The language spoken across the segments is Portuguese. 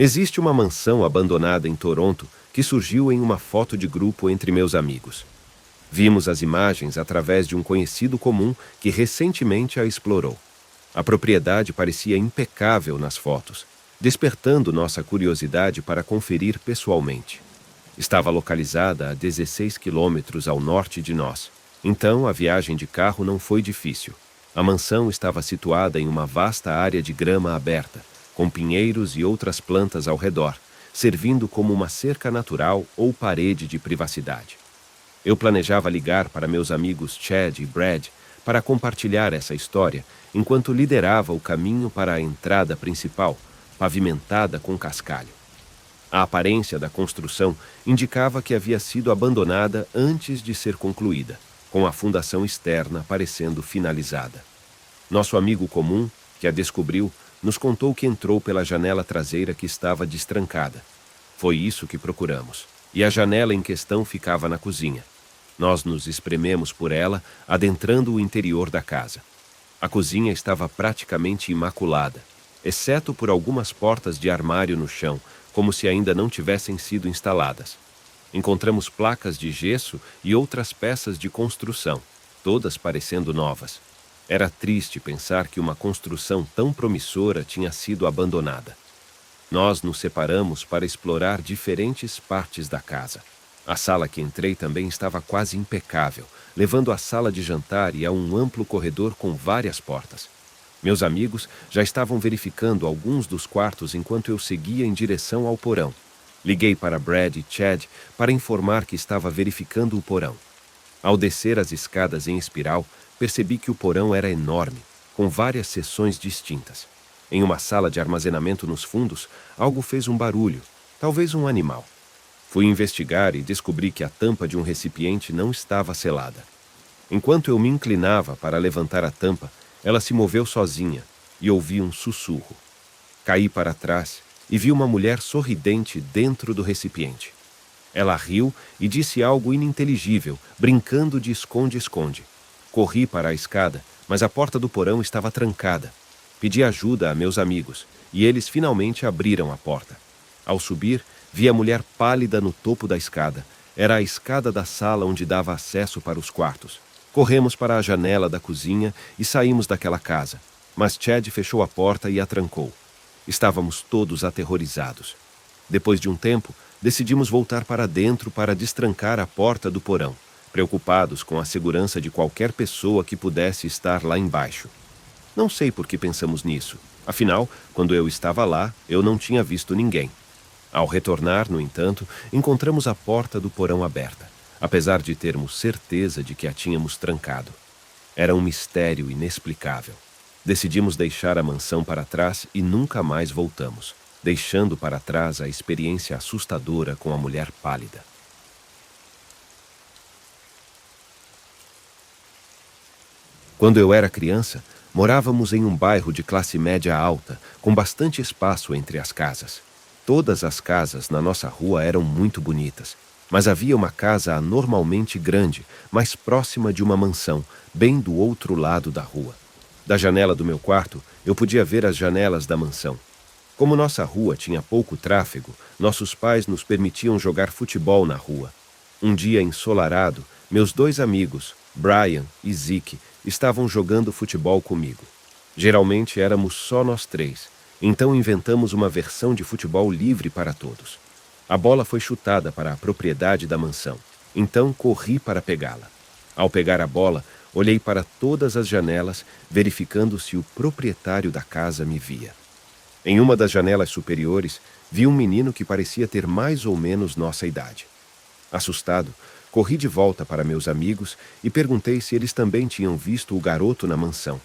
Existe uma mansão abandonada em Toronto que surgiu em uma foto de grupo entre meus amigos. Vimos as imagens através de um conhecido comum que recentemente a explorou. A propriedade parecia impecável nas fotos, despertando nossa curiosidade para conferir pessoalmente. Estava localizada a 16 quilômetros ao norte de nós, então a viagem de carro não foi difícil. A mansão estava situada em uma vasta área de grama aberta, com pinheiros e outras plantas ao redor, servindo como uma cerca natural ou parede de privacidade. Eu planejava ligar para meus amigos Chad e Brad para compartilhar essa história, enquanto liderava o caminho para a entrada principal, pavimentada com cascalho. A aparência da construção indicava que havia sido abandonada antes de ser concluída, com a fundação externa parecendo finalizada. Nosso amigo comum, que a descobriu, nos contou que entrou pela janela traseira que estava destrancada. Foi isso que procuramos, e a janela em questão ficava na cozinha. Nós nos esprememos por ela, adentrando o interior da casa. A cozinha estava praticamente imaculada, exceto por algumas portas de armário no chão, como se ainda não tivessem sido instaladas. Encontramos placas de gesso e outras peças de construção, todas parecendo novas. Era triste pensar que uma construção tão promissora tinha sido abandonada. Nós nos separamos para explorar diferentes partes da casa. A sala que entrei também estava quase impecável, levando à sala de jantar e a um amplo corredor com várias portas. Meus amigos já estavam verificando alguns dos quartos enquanto eu seguia em direção ao porão. Liguei para Brad e Chad para informar que estava verificando o porão. Ao descer as escadas em espiral, percebi que o porão era enorme, com várias seções distintas. Em uma sala de armazenamento nos fundos, algo fez um barulho, talvez um animal. Fui investigar e descobri que a tampa de um recipiente não estava selada. Enquanto eu me inclinava para levantar a tampa, ela se moveu sozinha e ouvi um sussurro. Caí para trás e vi uma mulher sorridente dentro do recipiente. Ela riu e disse algo ininteligível, brincando de esconde-esconde. Corri para a escada, mas a porta do porão estava trancada. Pedi ajuda a meus amigos, e eles finalmente abriram a porta. Ao subir, vi a mulher pálida no topo da escada. Era a escada da sala onde dava acesso para os quartos. Corremos para a janela da cozinha e saímos daquela casa, mas Chad fechou a porta e a trancou. Estávamos todos aterrorizados. Depois de um tempo, decidimos voltar para dentro para destrancar a porta do porão, preocupados com a segurança de qualquer pessoa que pudesse estar lá embaixo. Não sei por que pensamos nisso. Afinal, quando eu estava lá, eu não tinha visto ninguém. Ao retornar, no entanto, encontramos a porta do porão aberta, apesar de termos certeza de que a tínhamos trancado. Era um mistério inexplicável. Decidimos deixar a mansão para trás e nunca mais voltamos, deixando para trás a experiência assustadora com a mulher pálida. Quando eu era criança, morávamos em um bairro de classe média alta, com bastante espaço entre as casas. Todas as casas na nossa rua eram muito bonitas, mas havia uma casa anormalmente grande, mais próxima de uma mansão, bem do outro lado da rua. Da janela do meu quarto, eu podia ver as janelas da mansão. Como nossa rua tinha pouco tráfego, nossos pais nos permitiam jogar futebol na rua. Um dia ensolarado, meus dois amigos, Brian e Zeke, estavam jogando futebol comigo. Geralmente éramos só nós três, então inventamos uma versão de futebol livre para todos. A bola foi chutada para a propriedade da mansão, então corri para pegá-la. Ao pegar a bola, olhei para todas as janelas, verificando se o proprietário da casa me via. Em uma das janelas superiores, vi um menino que parecia ter mais ou menos nossa idade. Assustado, corri de volta para meus amigos e perguntei se eles também tinham visto o garoto na mansão.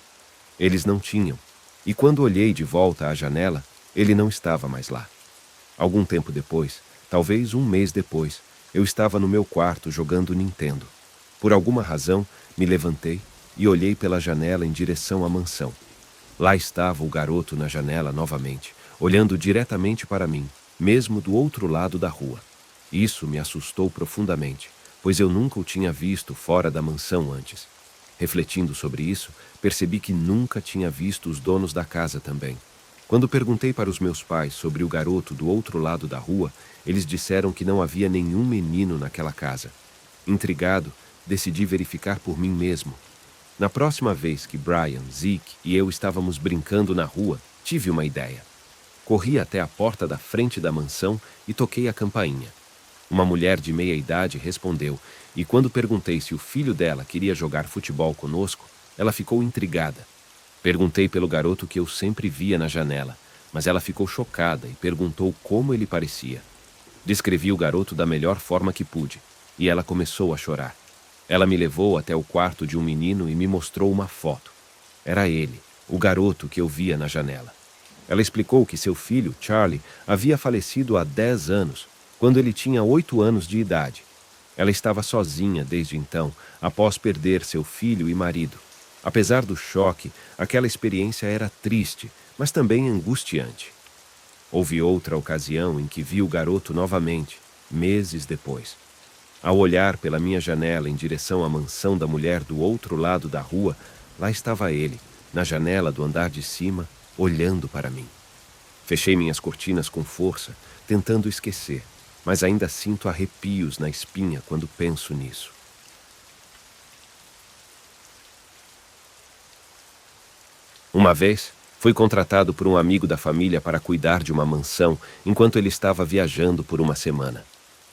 Eles não tinham, e quando olhei de volta à janela, ele não estava mais lá. Algum tempo depois, talvez um mês depois, eu estava no meu quarto jogando Nintendo. Por alguma razão, me levantei e olhei pela janela em direção à mansão. Lá estava o garoto na janela novamente, olhando diretamente para mim, mesmo do outro lado da rua. Isso me assustou profundamente, pois eu nunca o tinha visto fora da mansão antes. Refletindo sobre isso, percebi que nunca tinha visto os donos da casa também. Quando perguntei para os meus pais sobre o garoto do outro lado da rua, eles disseram que não havia nenhum menino naquela casa. Intrigado, decidi verificar por mim mesmo. Na próxima vez que Brian, Zeke e eu estávamos brincando na rua, tive uma ideia. Corri até a porta da frente da mansão e toquei a campainha. Uma mulher de meia idade respondeu, e quando perguntei se o filho dela queria jogar futebol conosco, ela ficou intrigada. Perguntei pelo garoto que eu sempre via na janela, mas ela ficou chocada e perguntou como ele parecia. Descrevi o garoto da melhor forma que pude, e ela começou a chorar. Ela me levou até o quarto de um menino e me mostrou uma foto. Era ele, o garoto que eu via na janela. Ela explicou que seu filho, Charlie, havia falecido há 10 anos, quando ele tinha 8 anos de idade. Ela estava sozinha desde então, após perder seu filho e marido. Apesar do choque, aquela experiência era triste, mas também angustiante. Houve outra ocasião em que vi o garoto novamente, meses depois. Ao olhar pela minha janela em direção à mansão da mulher do outro lado da rua, lá estava ele, na janela do andar de cima, olhando para mim. Fechei minhas cortinas com força, tentando esquecer, mas ainda sinto arrepios na espinha quando penso nisso. Uma vez, fui contratado por um amigo da família para cuidar de uma mansão enquanto ele estava viajando por uma semana.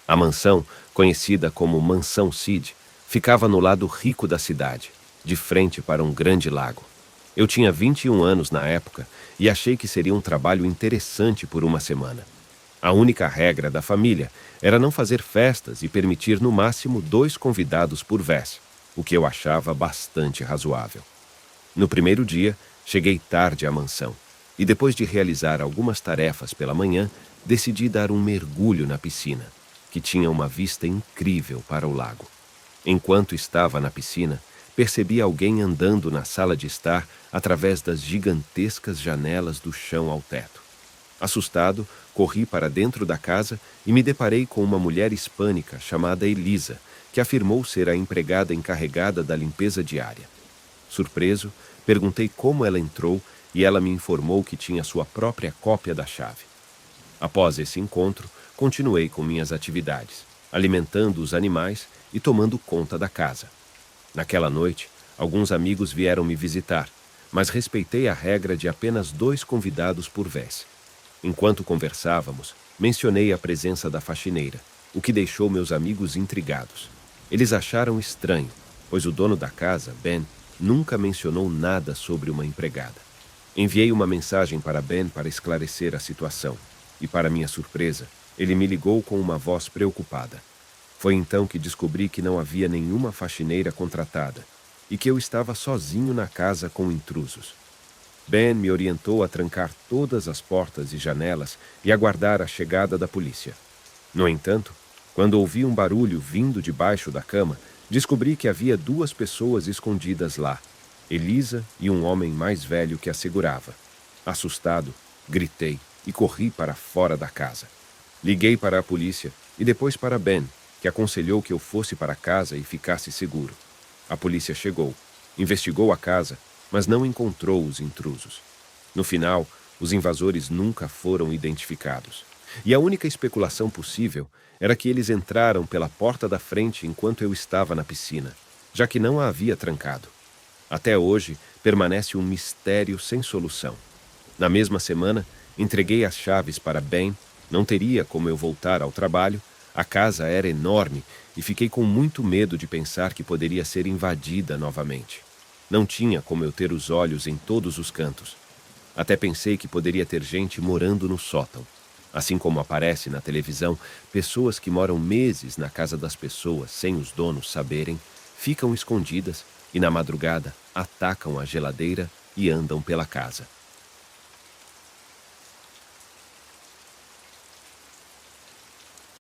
A mansão, conhecida como Mansão Sid, ficava no lado rico da cidade, de frente para um grande lago. Eu tinha 21 anos na época e achei que seria um trabalho interessante por uma semana. A única regra da família era não fazer festas e permitir no máximo 2 convidados por vez, o que eu achava bastante razoável. No primeiro dia, cheguei tarde à mansão e depois de realizar algumas tarefas pela manhã, decidi dar um mergulho na piscina, que tinha uma vista incrível para o lago. Enquanto estava na piscina, percebi alguém andando na sala de estar através das gigantescas janelas do chão ao teto. Assustado, corri para dentro da casa e me deparei com uma mulher hispânica chamada Elisa, que afirmou ser a empregada encarregada da limpeza diária. Surpreso, perguntei como ela entrou e ela me informou que tinha sua própria cópia da chave. Após esse encontro, continuei com minhas atividades, alimentando os animais e tomando conta da casa. Naquela noite, alguns amigos vieram me visitar, mas respeitei a regra de apenas 2 convidados por vez. Enquanto conversávamos, mencionei a presença da faxineira, o que deixou meus amigos intrigados. Eles acharam estranho, pois o dono da casa, Ben, nunca mencionou nada sobre uma empregada. Enviei uma mensagem para Ben para esclarecer a situação, e para minha surpresa, ele me ligou com uma voz preocupada. Foi então que descobri que não havia nenhuma faxineira contratada e que eu estava sozinho na casa com intrusos. Ben me orientou a trancar todas as portas e janelas e aguardar a chegada da polícia. No entanto, quando ouvi um barulho vindo debaixo da cama, descobri que havia 2 pessoas escondidas lá, Elisa e um homem mais velho que a segurava. Assustado, gritei e corri para fora da casa. Liguei para a polícia e depois para Ben, que aconselhou que eu fosse para casa e ficasse seguro. A polícia chegou, investigou a casa, mas não encontrou os intrusos. No final, os invasores nunca foram identificados. E a única especulação possível era que eles entraram pela porta da frente enquanto eu estava na piscina, já que não a havia trancado. Até hoje, permanece um mistério sem solução. Na mesma semana, entreguei as chaves para Ben, não teria como eu voltar ao trabalho, a casa era enorme e fiquei com muito medo de pensar que poderia ser invadida novamente. Não tinha como eu ter os olhos em todos os cantos. Até pensei que poderia ter gente morando no sótão. Assim como aparece na televisão, pessoas que moram meses na casa das pessoas sem os donos saberem, ficam escondidas e na madrugada atacam a geladeira e andam pela casa.